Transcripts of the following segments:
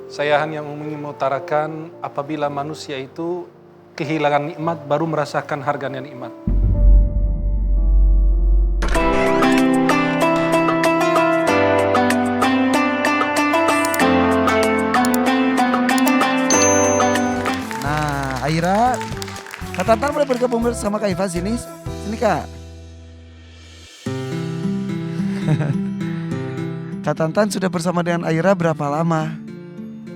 Saya hanya ingin mengutarakan apabila manusia itu kehilangan nikmat baru merasakan harganya nikmat. Nah, Aira, Kak Tantan boleh bergabung bersama Kak Iva sini. Sini Kak. Kak Tantan sudah bersama dengan Aira berapa lama?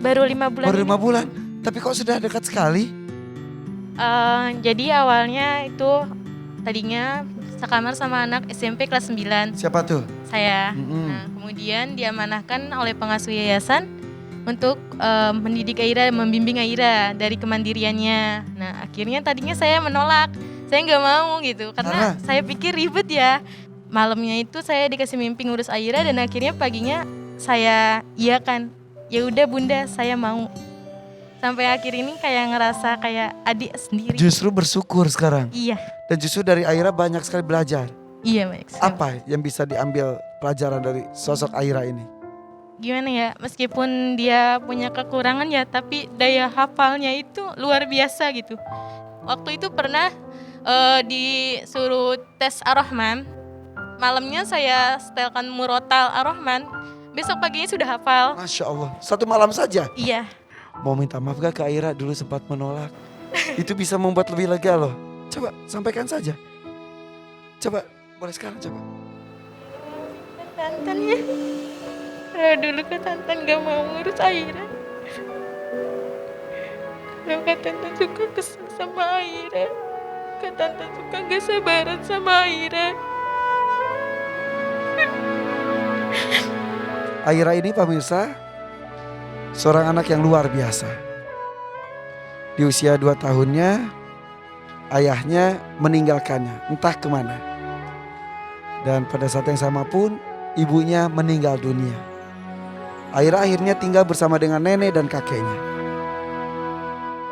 Baru 5 bulan. Baru ini. 5 bulan. Tapi kok sudah dekat sekali? Jadi awalnya itu tadinya sekamar sama anak SMP kelas 9. Siapa tuh? Saya. Mm-mm. Nah, kemudian diamanahkan oleh pengasuh yayasan untuk mendidik Aira, membimbing Aira dari kemandiriannya. Nah, akhirnya tadinya saya menolak. Saya nggak mau gitu karena saya pikir ribet ya. Malamnya itu saya dikasih mimpi ngurus Aira dan akhirnya paginya saya iyakan. Ya udah Bunda, saya mau. Sampai akhir ini kayak ngerasa kayak adik sendiri. Justru bersyukur sekarang. Iya, Dan justru dari Aira banyak sekali belajar. iya Max. Apa yang bisa diambil pelajaran dari sosok Aira ini? Gimana ya, meskipun dia punya kekurangan ya, tapi daya hafalnya itu luar biasa gitu. Waktu itu pernah disuruh tes Ar-Rahman, malamnya saya setelkan murotal Ar-Rahman, besok paginya sudah hafal. Masya Allah, satu malam saja. Iya, Mau minta maaf gak Kak Aira dulu sempat menolak? Itu bisa membuat lebih lega loh. Coba sampaikan saja. Coba, boleh sekarang coba. Tantan ya. Kalau dulu Kak Tantan gak mau ngurus Aira. Kalau Kak Tantan suka kesel sama Aira. Kak Tantan suka gak sabaran sama Aira. Aira ini pemirsa, seorang anak yang luar biasa. Di usia 2 tahunnya, ayahnya meninggalkannya, entah kemana. Dan pada saat yang sama pun, ibunya meninggal dunia. Aira akhirnya tinggal bersama dengan nenek dan kakeknya.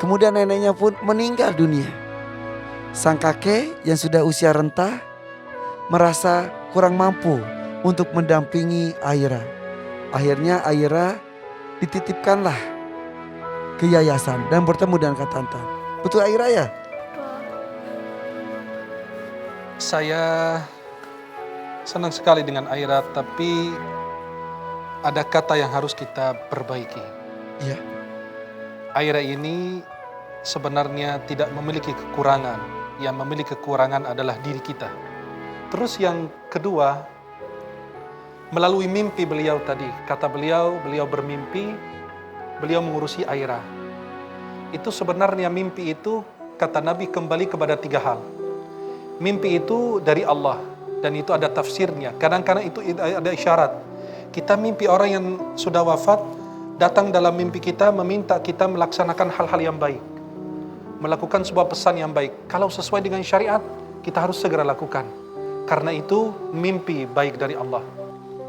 Kemudian neneknya pun meninggal dunia. Sang kakek yang sudah usia renta, merasa kurang mampu untuk mendampingi Aira. Akhirnya Aira dititipkanlah ke yayasan dan bertemu dengan Kak Tantan. Betul Aira ya? Saya senang sekali dengan Aira, tapi ada kata yang harus kita perbaiki. Iya. Aira ini sebenarnya tidak memiliki kekurangan. Yang memiliki kekurangan adalah diri kita. Terus yang kedua, melalui mimpi beliau tadi, kata beliau bermimpi, beliau mengurusi Aira. Itu sebenarnya mimpi itu, kata Nabi, kembali kepada 3 hal. Mimpi itu dari Allah, dan itu ada tafsirnya. Kadang-kadang itu ada isyarat. Kita mimpi orang yang sudah wafat, datang dalam mimpi kita, meminta kita melaksanakan hal-hal yang baik. Melakukan sebuah pesan yang baik. Kalau sesuai dengan syariat, kita harus segera lakukan. Karena itu mimpi baik dari Allah.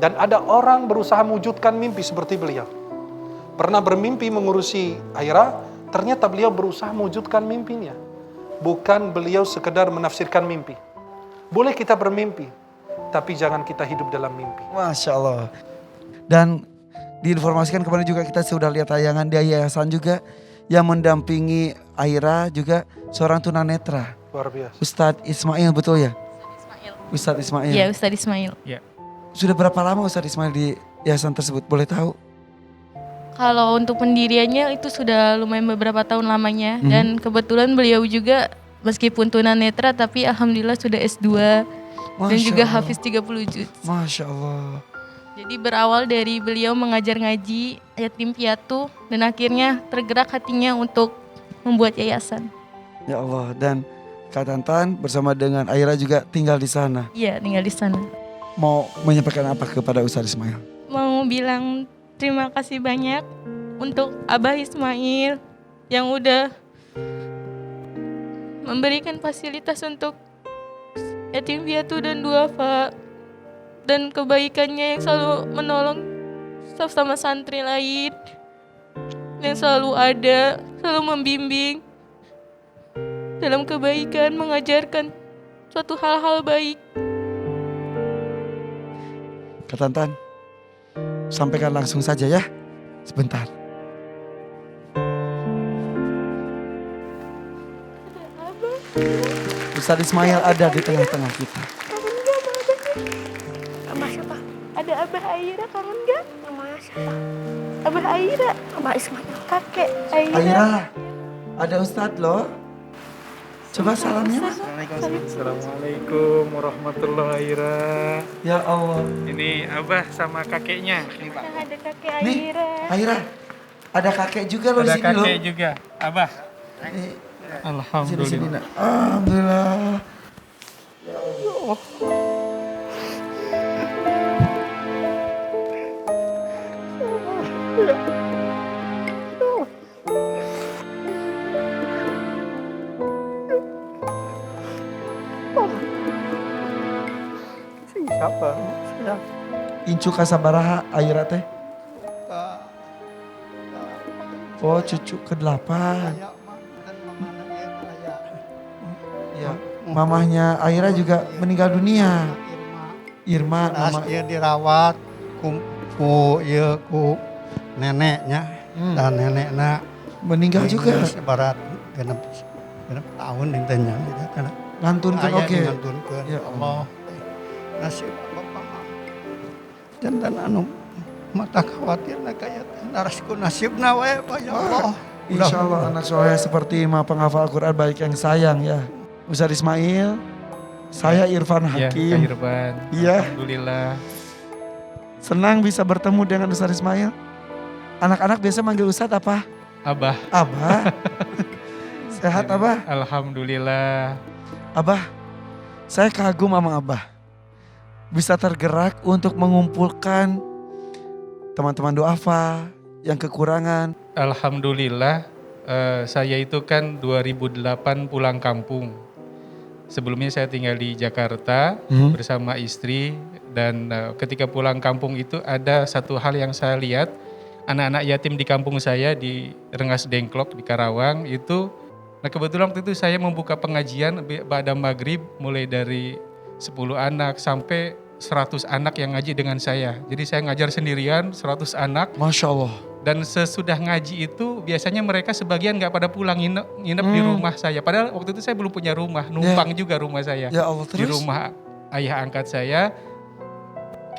Dan ada orang berusaha mewujudkan mimpi seperti beliau. Pernah bermimpi mengurusi Aira, ternyata beliau berusaha mewujudkan mimpinya. Bukan beliau sekedar menafsirkan mimpi. Boleh kita bermimpi, tapi jangan kita hidup dalam mimpi. Masya Allah. Dan diinformasikan kemarin juga kita sudah lihat tayangan di yayasan juga yang mendampingi Aira juga seorang tunanetra. Luar biasa. Ustadz Ismail, betul ya? Ismail. Ustadz Ismail. Iya, Ustadz Ismail. Sudah berapa lama Ustadz Ismail di yayasan tersebut? Boleh tahu? Kalau untuk pendiriannya itu sudah lumayan beberapa tahun lamanya. Dan kebetulan beliau juga meskipun tunanetra tapi alhamdulillah sudah S2. Dan juga Allah. hafiz 30 juz. Masya Allah. Jadi berawal dari beliau mengajar ngaji yatim piatu dan akhirnya tergerak hatinya untuk membuat yayasan. Ya Allah. Dan Kak Tantan bersama dengan Aira juga tinggal di sana. Iya, tinggal di sana. Mau menyampaikan apa kepada Ustadz Ismail? Mau bilang terima kasih banyak untuk Abah Ismail yang udah memberikan fasilitas untuk yatim piatu dan duafa dan kebaikannya yang selalu menolong staf sama santri lain yang selalu ada, selalu membimbing dalam kebaikan, mengajarkan suatu hal-hal baik. Kak Tantan, sampaikan langsung saja ya, sebentar. Ustadz Ismail ada di tengah-tengah kita. Abah siapa? Ada Abah Aira, kangen gak? Namanya siapa? Abah Aira, Abah Ismail. kakek Aira. Aira, ada Ustadz loh. Coba salamnya Mas. Assalamualaikum warahmatullahi wabarakatuh. Ya Allah. Ini Abah sama kakeknya. Ini Pak. Nah, ada kakek Nih, Aira. Aira. Ada kakek juga loh di Ada sini loh. kakek juga. Abah. Nih, sini, Alhamdulillah. nak. Alhamdulillah. Siapa? Incu kasabaraha Aira teh. Oh, cucu ke-8. Ya, mamahnya Aira juga meninggal dunia. Irma, Nas mama. ieu dirawat ku neneknya dan nenekna Meninggal juga. sebarat genep tahun intenya gitu kan. Ngantunkeun Aya oke. digantunkeun Ya Allah. Nasib Bapak mah. Jantan anu mata khawatir kaya narasku nasibna we Pak ya Allah. Insya Allah anak soleh seperti imam penghafal Quran baik yang sayang ya. Ustadz Ismail, saya Irfan Ya, Kak Hakim. Irfan. Iya. Alhamdulillah. Senang bisa bertemu dengan Ustadz Ismail. Anak-anak biasa manggil Ustadz apa? Abah. Abah. Sehat Abah? Alhamdulillah. Abah, saya kagum sama Abah. Bisa tergerak untuk mengumpulkan teman-teman duafa yang kekurangan. Alhamdulillah. Saya itu kan 2008 pulang kampung. Sebelumnya saya tinggal di Jakarta bersama istri dan ketika pulang kampung itu ada satu hal yang saya lihat, anak-anak yatim di kampung saya di Rengas Dengklok di Karawang itu, nah kebetulan waktu itu saya membuka pengajian pada maghrib mulai dari 10 anak sampai 100 anak yang ngaji dengan saya. Jadi saya ngajar sendirian 100 anak. Masya Allah. Dan sesudah ngaji itu biasanya mereka sebagian nggak pada pulang nginep di rumah saya. Padahal waktu itu saya belum punya rumah, numpang juga rumah saya. Ya Allah, Di terus? rumah ayah angkat saya.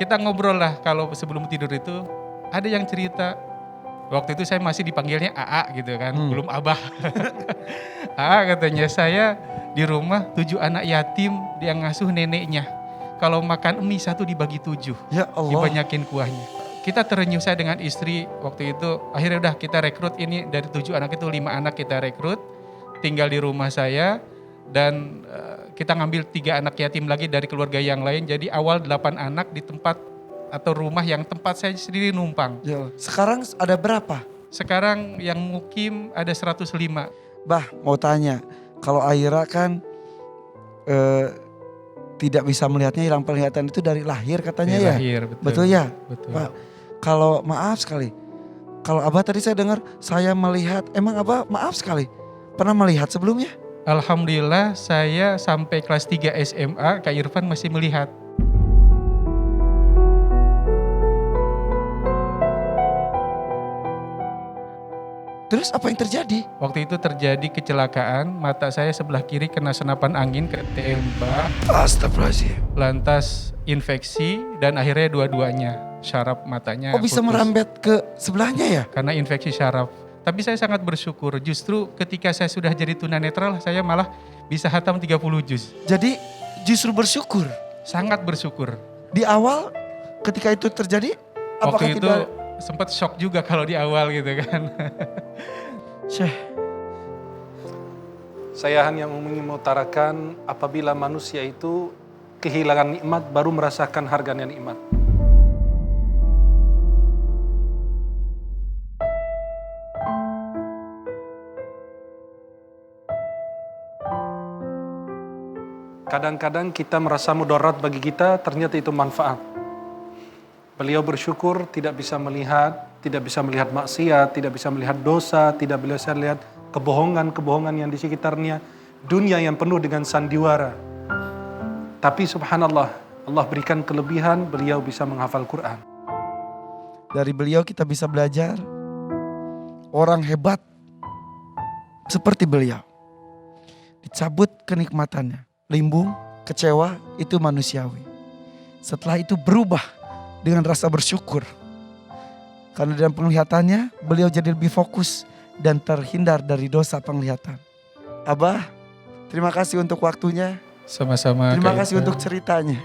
Kita ngobrol lah kalau sebelum tidur itu ada yang cerita. Waktu itu saya masih dipanggilnya AA gitu kan, belum Abah. AA katanya saya di rumah 7 anak yatim yang ngasuh neneknya. Kalau makan mie 1 dibagi 7, Ya Allah. dibanyakin kuahnya. Kita terenyuh saya dengan istri waktu itu, akhirnya udah kita rekrut ini dari 7 anak itu 5 anak kita rekrut, tinggal di rumah saya dan kita ngambil 3 anak yatim lagi dari keluarga yang lain. Jadi awal 8 anak di tempat atau rumah yang tempat saya sendiri numpang. Ya Allah. Sekarang ada berapa? Sekarang yang mukim ada 105. Bah, mau tanya. Kalau Aira kan tidak bisa melihatnya, hilang penglihatan itu dari lahir katanya ya? Lahir, betul. Betul ya? Betul. Pak, kalau maaf sekali. Kalau Abah tadi saya dengar saya melihat, emang Abah maaf sekali. Pernah melihat sebelumnya? Alhamdulillah saya sampai kelas 3 SMA, Kak Irfan masih melihat. Terus apa yang terjadi? Waktu itu terjadi kecelakaan, mata saya sebelah kiri kena senapan angin, ketembak, Astagfirullahaladzim. lantas infeksi dan akhirnya dua-duanya syaraf matanya Oh bisa putus. merembet ke sebelahnya ya? Karena infeksi syaraf. Tapi saya sangat bersyukur, justru ketika saya sudah jadi tunanetra saya malah bisa hatam 30 juz. Jadi justru bersyukur. Sangat bersyukur. Di awal ketika itu terjadi, apakah Waktu itu tidak? sempat shock juga kalau di awal gitu kan. Syekh, Saya hanya ingin mengutarakan apabila manusia itu kehilangan nikmat baru merasakan harganya nikmat. Kadang-kadang kita merasa mudarat bagi kita, ternyata itu manfaat. Beliau bersyukur tidak bisa melihat maksiat, tidak bisa melihat dosa, tidak bisa melihat kebohongan-kebohongan yang di sekitarnya, dunia yang penuh dengan sandiwara. Tapi subhanallah, Allah berikan kelebihan, beliau bisa menghafal Quran. dari beliau kita bisa belajar orang hebat seperti beliau. dicabut kenikmatannya. Limbung, kecewa itu manusiawi. Setelah itu berubah dengan rasa bersyukur. Karena dalam penglihatannya beliau jadi lebih fokus dan terhindar dari dosa penglihatan. Abah, terima kasih untuk waktunya. Sama-sama. Terima Kak kasih Yusa. untuk ceritanya.